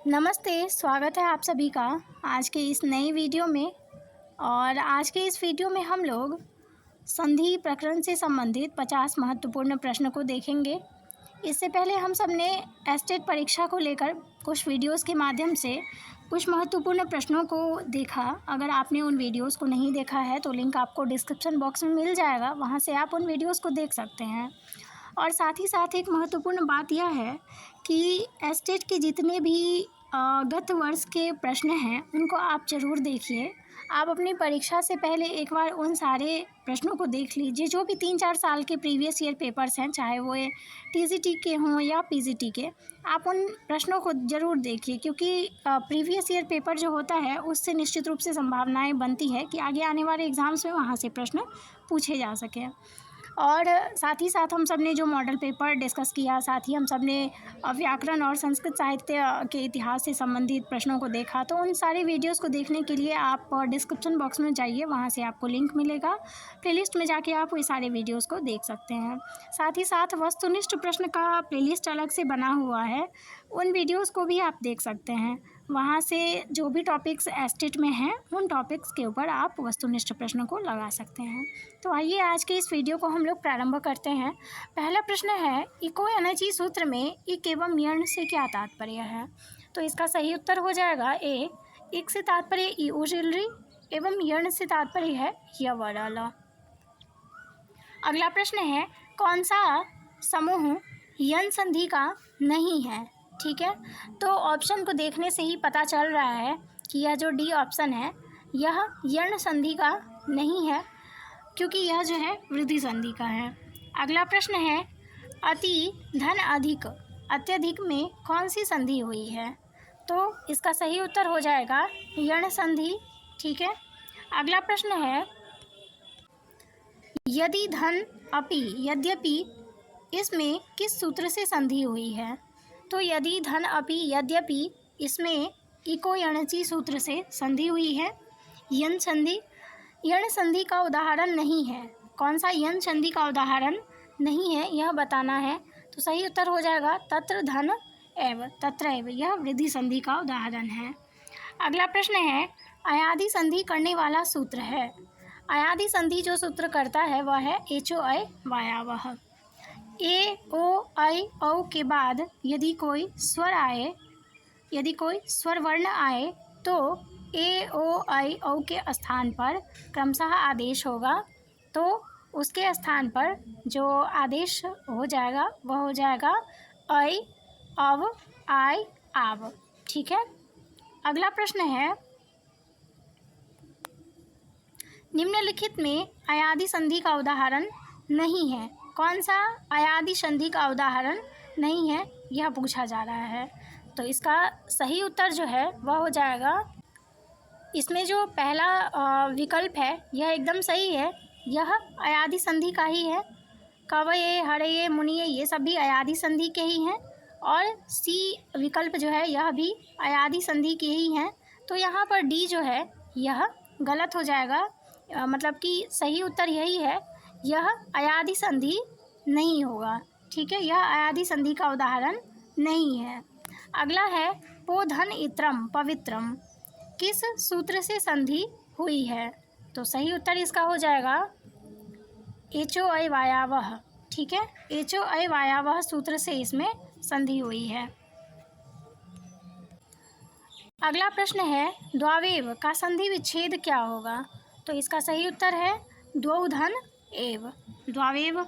नमस्ते, स्वागत है आप सभी का आज के इस नई वीडियो में। और आज के इस वीडियो में हम लोग संधि प्रकरण से संबंधित 50 महत्वपूर्ण प्रश्न को देखेंगे। इससे पहले हम सब ने एस्टेट परीक्षा को लेकर कुछ वीडियोस के माध्यम से कुछ महत्वपूर्ण प्रश्नों को देखा। अगर आपने उन वीडियोस को नहीं देखा है तो लिंक आपको डिस्क्रिप्शन बॉक्स में मिल जाएगा, वहां से आप उन वीडियोस को देख सकते हैं। और साथ ही साथ एक महत्वपूर्ण बात यह है कि एस्टेट के जितने भी गत वर्ष के प्रश्न हैं उनको आप ज़रूर देखिए। आप अपनी परीक्षा से पहले एक बार उन सारे प्रश्नों को देख लीजिए, जो भी 3-4 साल के प्रीवियस ईयर पेपर्स हैं, चाहे वो टीजीटी के हों या पीजीटी के, आप उन प्रश्नों को ज़रूर देखिए। क्योंकि प्रीवियस ईयर पेपर जो होता है उससे निश्चित रूप से संभावनाएं बनती है कि आगे आने वाले एग्ज़ाम्स में वहाँ से प्रश्न पूछे जा सकें। और साथ ही साथ हम सब ने जो मॉडल पेपर डिस्कस किया, साथ ही हम सब ने व्याकरण और संस्कृत साहित्य के इतिहास से संबंधित प्रश्नों को देखा। तो उन सारे वीडियोस को देखने के लिए आप डिस्क्रिप्शन बॉक्स में जाइए, वहाँ से आपको लिंक मिलेगा। प्लेलिस्ट में जाके आप वो सारे वीडियोस को देख सकते हैं। साथ ही साथ वस्तुनिष्ठ प्रश्न का प्लेलिस्ट अलग से बना हुआ है, उन वीडियोज़ को भी आप देख सकते हैं। वहाँ से जो भी टॉपिक्स एस्टेट में हैं उन टॉपिक्स के ऊपर आप वस्तुनिष्ठ प्रश्न को लगा सकते हैं। तो आइए आज के इस वीडियो को हम लोग प्रारंभ करते हैं। पहला प्रश्न है, इको एनर्जी सूत्र में इक एवं यण से क्या तात्पर्य है? तो इसका सही उत्तर हो जाएगा ए। इक से तात्पर्य ईओजिलरी एवं यण से तात्पर्य है यवरल। अगला प्रश्न है, कौन सा समूह यण संधि का नहीं है? ठीक है, तो ऑप्शन को देखने से ही पता चल रहा है कि यह जो डी ऑप्शन है यह यण संधि का नहीं है, क्योंकि यह जो है वृद्धि संधि का है। अगला प्रश्न है, अति धन अधिक अत्यधिक में कौन सी संधि हुई है? तो इसका सही उत्तर हो जाएगा यण संधि। ठीक है, अगला प्रश्न है, यदि धन अपि यद्यपि इसमें किस सूत्र से संधि हुई है? तो यदि धन अपि यद्यपि इसमें इको यणची सूत्र से संधि हुई है। यण संधि यण संधि का उदाहरण नहीं है। कौन सा यण संधि का उदाहरण नहीं है यह बताना है। तो सही उत्तर हो जाएगा तत्र धन एव तत्र एव, यह वृद्धि संधि का उदाहरण है। अगला प्रश्न है, अयादि संधि करने वाला सूत्र है। अयादि संधि जो सूत्र करता है वह है एचो अय वायावह। ए ओ ऐ औ के बाद यदि कोई स्वर आए, यदि कोई स्वर वर्ण आए तो ए ओ ऐ औ के स्थान पर क्रमशः आदेश होगा। तो उसके स्थान पर जो आदेश हो जाएगा वह हो जाएगा ऐ अव आय आव। ठीक है, अगला प्रश्न है, निम्नलिखित में अयादि संधि का उदाहरण नहीं है। कौन सा अयादि संधि का उदाहरण नहीं है यह पूछा जा रहा है। तो इसका सही उत्तर जो है वह हो जाएगा, इसमें जो पहला विकल्प है यह एकदम सही है, यह अयादि संधि का ही है। कवये हरये मुनिये ये सब भी अयादि संधि के ही हैं, और सी विकल्प जो है यह भी अयादि संधि के ही हैं। तो यहाँ पर डी जो है यह गलत हो जाएगा, मतलब कि सही उत्तर यही है, यह अयादि संधि नहीं होगा। ठीक है, यह अयादि संधि का उदाहरण नहीं है। अगला है, पो धन इत्रम पवित्रम किस सूत्र से संधि हुई है? तो सही उत्तर इसका हो जाएगा एचो अय वायावह। ठीक है, एचो अय वायावह सूत्र से इसमें संधि हुई है। अगला प्रश्न है, द्वावेव का संधि विच्छेद क्या होगा? तो इसका सही उत्तर है द्वौ धन एव, द्वावेव।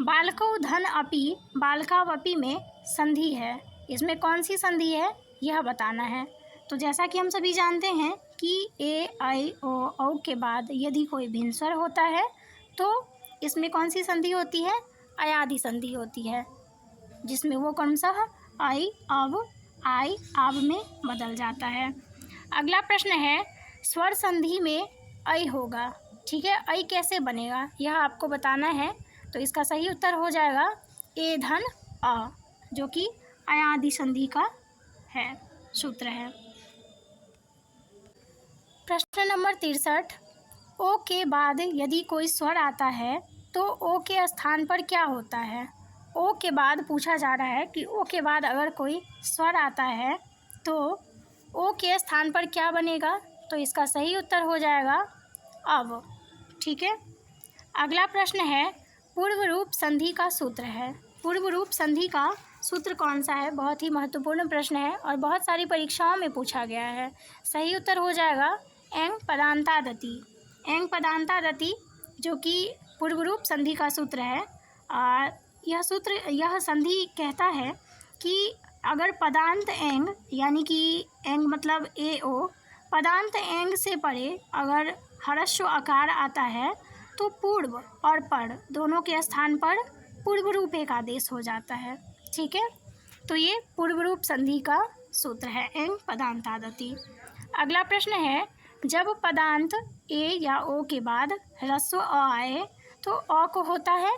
बालकौ धन अपि बालकावपि में संधि है, इसमें कौन सी संधि है यह बताना है। तो जैसा कि हम सभी जानते हैं कि ए ऐ ओ औ के बाद यदि कोई भिन्न स्वर होता है तो इसमें कौन सी संधि होती है? अयादि संधि होती है, जिसमें वो क्रमशः ऐ अव आय आव में बदल जाता है। अगला प्रश्न है, स्वर संधि में ऐ होगा। ठीक है, ऐ कैसे बनेगा यह आपको बताना है। तो इसका सही उत्तर हो जाएगा ए धन अ, जो कि अयादि संधि का है, सूत्र है। प्रश्न नंबर 63, ओ के बाद यदि कोई स्वर आता है तो ओ के स्थान पर क्या होता है? ओ के बाद पूछा जा रहा है कि ओ के बाद अगर कोई स्वर आता है तो ओ के स्थान पर क्या बनेगा, तो इसका सही उत्तर हो जाएगा अब। ठीक है, अगला प्रश्न है पूर्व रूप संधि का सूत्र है। पूर्व रूप संधि का सूत्र कौन सा है? बहुत ही महत्वपूर्ण प्रश्न है और बहुत सारी परीक्षाओं में पूछा गया है। सही उत्तर हो जाएगा एंग पदांतादति। एंग पदांतादति जो कि पूर्व रूप संधि का सूत्र है। यह संधि कहता है कि अगर पदांत एंग यानी कि एंग मतलब ए ओ, पदांत एंग से परे अगर ह्रस्व आकार आता है तो पूर्व और पर दोनों के स्थान पर पूर्व रूप एक आदेश हो जाता है। ठीक है, तो ये पूर्व रूप संधि का सूत्र है एंग पदांतादति। अगला प्रश्न है जब पदांत ए या ओ के बाद ह्रस्व अ आए तो अ को होता है,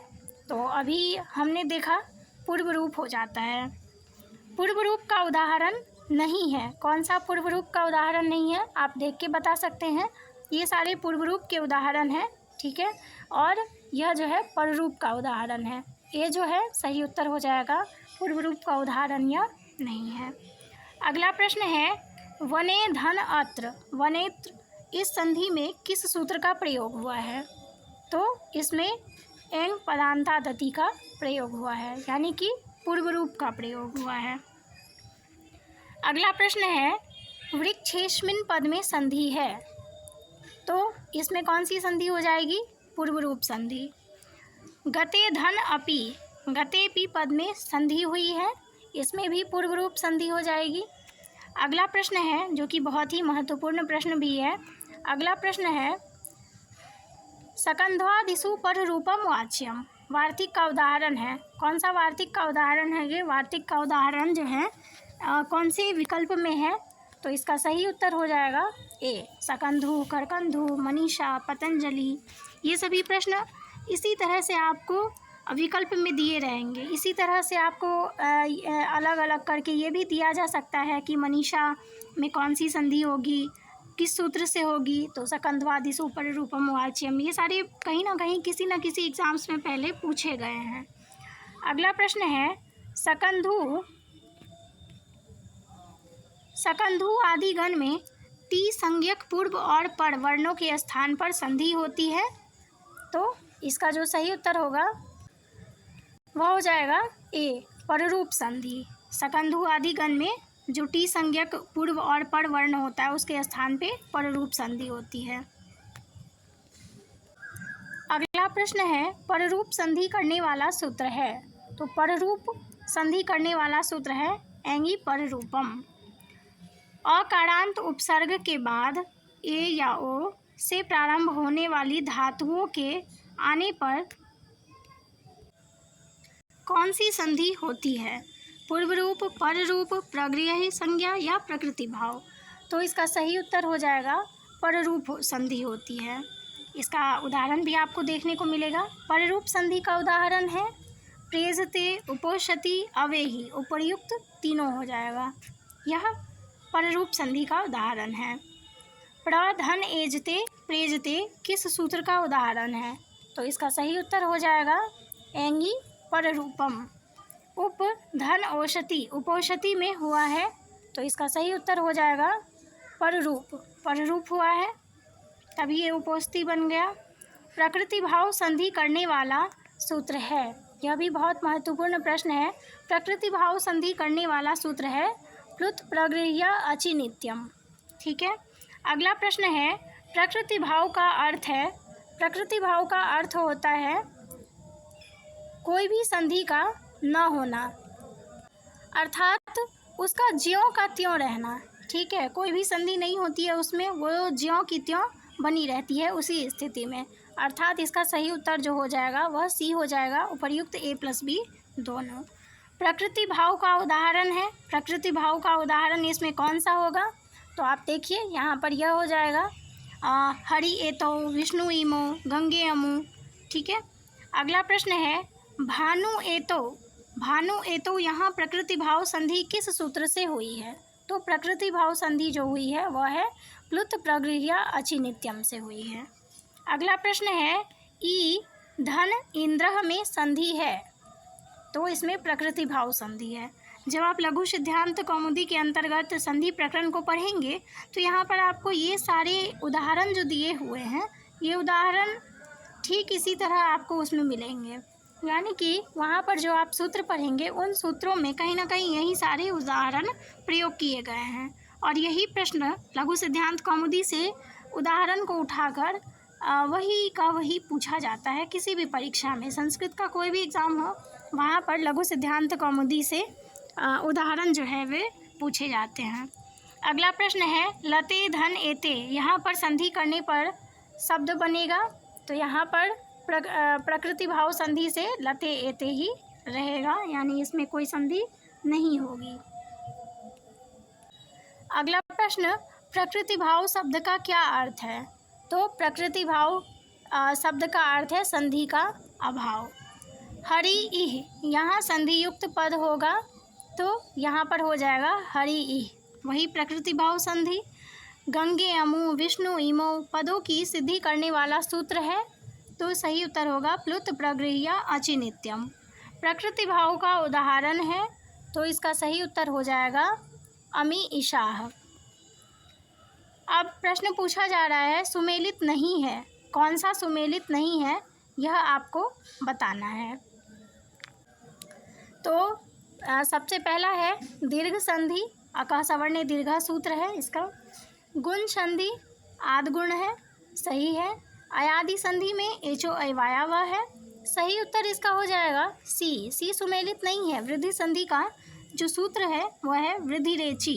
तो अभी हमने देखा पूर्व रूप हो जाता है। पूर्व रूप का उदाहरण नहीं है। कौन सा पूर्व रूप का उदाहरण नहीं है? आप देख के बता सकते हैं। ये सारे पूर्व रूप के उदाहरण हैं। ठीक है, और यह जो है पररूप का उदाहरण है। ये जो है सही उत्तर हो जाएगा, पूर्व रूप का उदाहरण यह नहीं है। अगला प्रश्न है वने धन अत्र। वनेत्र इस संधि में किस सूत्र का प्रयोग हुआ है? तो इसमें एंग पदांतादति का प्रयोग हुआ है, यानी कि पूर्व रूप का प्रयोग हुआ है। अगला प्रश्न है वृक्षेस्मिन् पद में संधि है, तो इसमें कौन सी संधि हो जाएगी? पूर्व रूप संधि। गते धन अपि, गतेपि पद में संधि हुई है, इसमें भी पूर्व रूप संधि हो जाएगी। अगला प्रश्न है जो कि बहुत ही महत्वपूर्ण प्रश्न भी है। अगला प्रश्न है सकंध्वादिषु पर रूपम वाच्यम। वार्तिक का उदाहरण है। कौन सा वार्तिक का उदाहरण है? ये वार्तिक का उदाहरण जो है कौन से विकल्प में है? तो इसका सही उत्तर हो जाएगा ए, सकंधु, करकंधु, मनीषा, पतंजलि। ये सभी प्रश्न इसी तरह से आपको विकल्प में दिए रहेंगे। इसी तरह से आपको अलग अलग करके ये भी दिया जा सकता है कि मनीषा में कौन सी संधि होगी, किस सूत्र से होगी, तो सकंध्वादिषु पर रूपम वाच्यम। ये सारे कहीं ना कहीं किसी न किसी एग्जाम्स में पहले पूछे गए हैं। अगला प्रश्न है सकंधु आदि गण में टी संज्ञक पूर्व और पर वर्णों के स्थान पर संधि होती है, तो इसका जो सही उत्तर होगा वह हो जाएगा ए, पररूप संधि। सकंधु आदि गण में जो टी संज्ञक पूर्व और पर वर्ण होता है उसके स्थान पे पररूप संधि होती है। अगला प्रश्न है पररूप संधि करने वाला सूत्र है, तो पररूप संधि करने वाला सूत्र है एंगी पररूपम। अकारांत उपसर्ग के बाद ए या ओ से प्रारंभ होने वाली धातुओं के आने पर कौन सी संधि होती है? पूर्व रूप, पर रूप, प्रग्रही संज्ञा या प्रकृति भाव? तो इसका सही उत्तर हो जाएगा पररूप संधि होती है। इसका उदाहरण भी आपको देखने को मिलेगा। पररूप संधि का उदाहरण है प्रेजते, उपोषति, अवेहि। उपर्युक्त तीनों हो जाएगा। यह पररूप संधि का उदाहरण है। प्रधन एजते, प्रेजते किस सूत्र का उदाहरण है? तो इसका सही उत्तर हो जाएगा एंगी पररूपम। उप धन औषधि, उपोषति में हुआ है, तो इसका सही उत्तर हो जाएगा पररूप। पररूप हुआ है तभी ये उपोषति बन गया। प्रकृति भाव संधि करने वाला सूत्र है। यह भी बहुत महत्वपूर्ण प्रश्न है। प्रकृति भाव संधि करने वाला सूत्र है प्लुत प्रगृह्य अचि नित्यम। ठीक है, अगला प्रश्न है प्रकृति भाव का अर्थ है। प्रकृति भाव का अर्थ होता है कोई भी संधि का न होना, अर्थात उसका ज्यों का त्यों रहना। ठीक है, कोई भी संधि नहीं होती है उसमें, वो ज्यों की त्यों बनी रहती है उसी स्थिति में, अर्थात इसका सही उत्तर जो हो जाएगा वह सी हो जाएगा। उपर्युक्त ए प्लस बी दोनों। प्रकृति भाव का उदाहरण है। प्रकृति भाव का उदाहरण इसमें कौन सा होगा? तो आप देखिए यहाँ पर यह हो जाएगा हरि एतो, विष्णु इमो, गंगे अमु। ठीक है, अगला प्रश्न है भानु एतो। भानु एतो यहाँ प्रकृति भाव संधि किस सूत्र से हुई है? तो प्रकृति भाव संधि जो हुई है वह है प्लुत प्रगृह्य अचि नित्यम से हुई है। अगला प्रश्न है ई धन इंद्र में संधि है, तो इसमें प्रकृति भाव संधि है। जब आप लघु सिद्धांत कौमुदी के अंतर्गत संधि प्रकरण को पढ़ेंगे तो यहाँ पर आपको ये सारे उदाहरण जो दिए हुए हैं, ये उदाहरण ठीक इसी तरह आपको उसमें मिलेंगे। यानी कि वहाँ पर जो आप सूत्र पढ़ेंगे उन सूत्रों में कहीं ना कहीं यही सारे उदाहरण प्रयोग किए गए हैं, और यही प्रश्न लघु सिद्धांत कौमुदी से उदाहरण को उठाकर वही का वही पूछा जाता है। किसी भी परीक्षा में, संस्कृत का कोई भी एग्ज़ाम हो, वहाँ पर लघु सिद्धांत कौमुदी से उदाहरण जो है वे पूछे जाते हैं। अगला प्रश्न है लते धन एते, यहाँ पर संधि करने पर शब्द बनेगा, तो यहाँ पर प्रकृति भाव संधि से लते एते ही रहेगा, यानी इसमें कोई संधि नहीं होगी। अगला प्रश्न प्रकृति भाव शब्द का क्या अर्थ है? तो प्रकृति भाव शब्द का अर्थ है संधि का अभाव। हरि इह, यहाँ संधि युक्त पद होगा तो यहाँ पर हो जाएगा हरि इह, वही प्रकृति भाव संधि। गंगे अमु विष्णु इमो पदों की सिद्धि करने वाला सूत्र है, तो सही उत्तर होगा प्लुत प्रगृह्य अचिनित्यम। प्रकृति भाव का उदाहरण है, तो इसका सही उत्तर हो जाएगा अमी ईशाह। अब प्रश्न पूछा जा रहा है सुमेलित नहीं है, कौन सा सुमेलित नहीं है यह आपको बताना है। तो सबसे पहला है दीर्घ संधि, अकः सवर्णे दीर्घा सूत्र है इसका। गुण संधि आद्गुण है, सही है। अयादि संधि में एचो अयवायावा है, सही उत्तर इसका हो जाएगा सी। सी सुमेलित नहीं है। वृद्धि संधि का जो सूत्र है वह है वृद्धि रेची।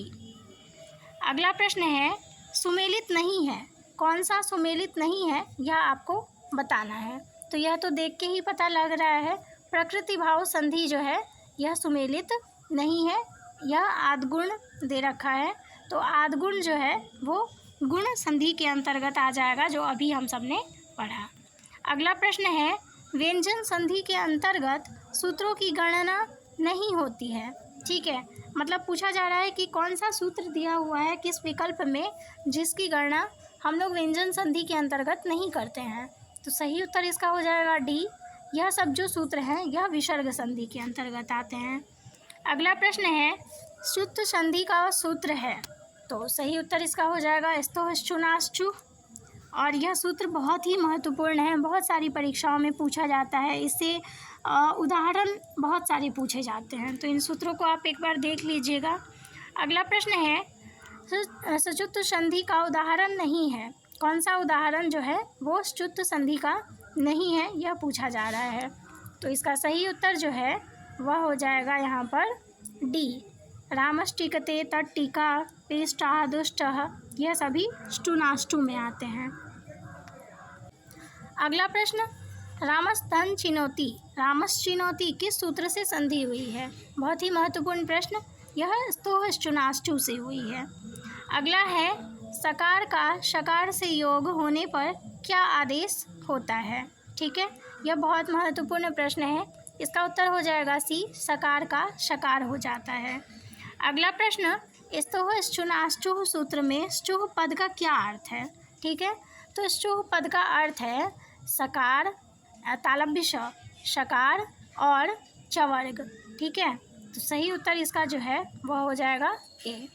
अगला प्रश्न है सुमेलित नहीं है, कौन सा सुमेलित नहीं है यह आपको बताना है। तो यह तो देख के ही पता लग रहा है, प्रकृति भाव संधि जो है यह सुमेलित नहीं है, यह आद्गुण दे रखा है, तो आद्गुण जो है वो गुण संधि के अंतर्गत आ जाएगा, जो अभी हम सब ने पढ़ा। अगला प्रश्न है व्यंजन संधि के अंतर्गत सूत्रों की गणना नहीं होती है। ठीक है, मतलब पूछा जा रहा है कि कौन सा सूत्र दिया हुआ है किस विकल्प में जिसकी गणना हम लोग व्यंजन संधि के अंतर्गत नहीं करते हैं, तो सही उत्तर इसका हो जाएगा डी। यह सब जो सूत्र हैं यह विसर्ग संधि के अंतर्गत आते हैं। अगला प्रश्न है श्रुत संधि का सूत्र है, तो सही उत्तर इसका हो जाएगा स्तोश्चुनाश्चु, और यह सूत्र बहुत ही महत्वपूर्ण है, बहुत सारी परीक्षाओं में पूछा जाता है, इससे उदाहरण बहुत सारे पूछे जाते हैं, तो इन सूत्रों को आप एक बार देख लीजिएगा। अगला प्रश्न है सचुत संधि का उदाहरण नहीं है, कौन सा उदाहरण जो है वो सचुत संधि का नहीं है यह पूछा जा रहा है, तो इसका सही उत्तर जो है वह हो जाएगा यहाँ पर डी। रामष्टिकते तट्टिका पेष्टा दुष्टः, यह सभी स्टुनाष्टु में आते हैं। अगला प्रश्न रामस्तन चिनोती, रामस चिनोती किस सूत्र से संधि हुई है? बहुत ही महत्वपूर्ण प्रश्न, यह स्तोश्चुनाष्टु से हुई है। अगला है सकार का शकार से योग होने पर क्या आदेश होता है? ठीक है, यह बहुत महत्वपूर्ण प्रश्न है, इसका उत्तर हो जाएगा सी, सकार का शकार हो जाता है। अगला प्रश्न स्तोश्चुनाष्टु सूत्र में श्चुः पद का क्या अर्थ है? ठीक है, तो श्चुः पद का अर्थ है सकार, तालव्य श, शकार और चवर्ग। ठीक है, तो सही उत्तर इसका जो है वह हो जाएगा ए।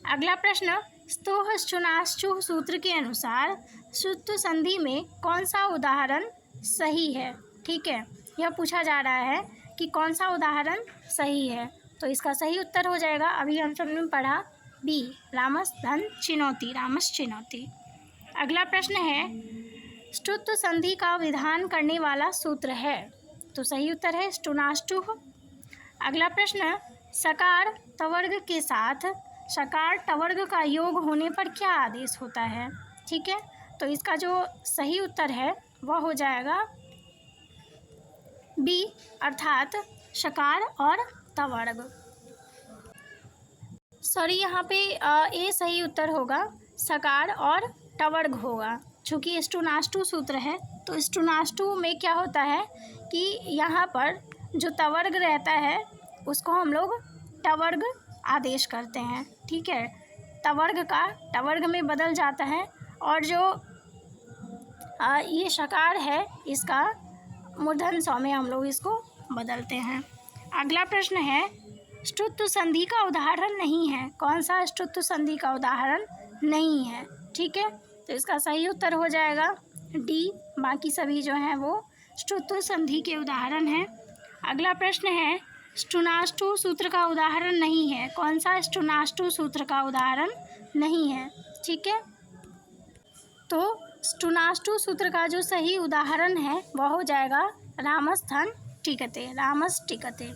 अगला प्रश्न स्तोश्चुनाष्टु सूत्र के अनुसार श्रुत संधि में कौन सा उदाहरण सही है? ठीक है, यह पूछा जा रहा है कि कौन सा उदाहरण सही है, तो इसका सही उत्तर हो जाएगा, अभी हम सबने पढ़ा बी, रामस धन चिनोती, रामस चिनोती। अगला प्रश्न है श्रुत संधि का विधान करने वाला सूत्र है, तो सही उत्तर है स्टुनाष्टु। अगला प्रश्न सकार तवर्ग के साथ सकार टवर्ग का योग होने पर क्या आदेश होता है? ठीक है, तो इसका जो सही उत्तर है वह हो जाएगा बी, अर्थात शकार और तवर्ग। सॉरी, यहाँ पे ए सही उत्तर होगा, सकार और टवर्ग होगा, चूँकि स्टुनाष्टु सूत्र है, तो स्टुनाष्टु में क्या होता है कि यहाँ पर जो तवर्ग रहता है उसको हम लोग टवर्ग आदेश करते हैं। ठीक है, तवर्ग का टवर्ग में बदल जाता है, और जो ये शकार है इसका मूर्धन सौ में हम लोग इसको बदलते हैं। अगला प्रश्न है, ष्टुत्व संधि का उदाहरण नहीं है। कौन सा ष्टुत्व संधि का उदाहरण नहीं है? ठीक है, तो इसका सही उत्तर हो जाएगा डी। बाकी सभी जो हैं वो ष्टुत्व संधि के उदाहरण हैं। अगला प्रश्न है, ष्टुनाष्टु सूत्र का उदाहरण नहीं है। कौन सा ष्टुनाष्टु सूत्र का उदाहरण नहीं है? ठीक है, तो ष्टुनाष्टु सूत्र का जो सही उदाहरण है वह हो जाएगा रामस्थन टिकते, रामस टिकते।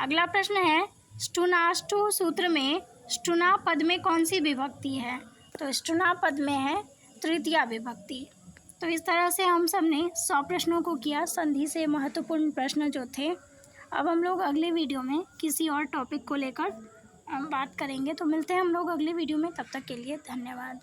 अगला प्रश्न है, ष्टुनाष्टु सूत्र में ष्टुना पद में कौन सी विभक्ति है? तो ष्टुना पद में है तृतीया विभक्ति। तो इस तरह से हम सब ने 100 प्रश्नों को किया, संधि से महत्वपूर्ण प्रश्न जो थे। अब हम लोग अगले वीडियो में किसी और टॉपिक को लेकर बात करेंगे। तो मिलते हैं हम लोग अगले वीडियो में, तब तक के लिए धन्यवाद।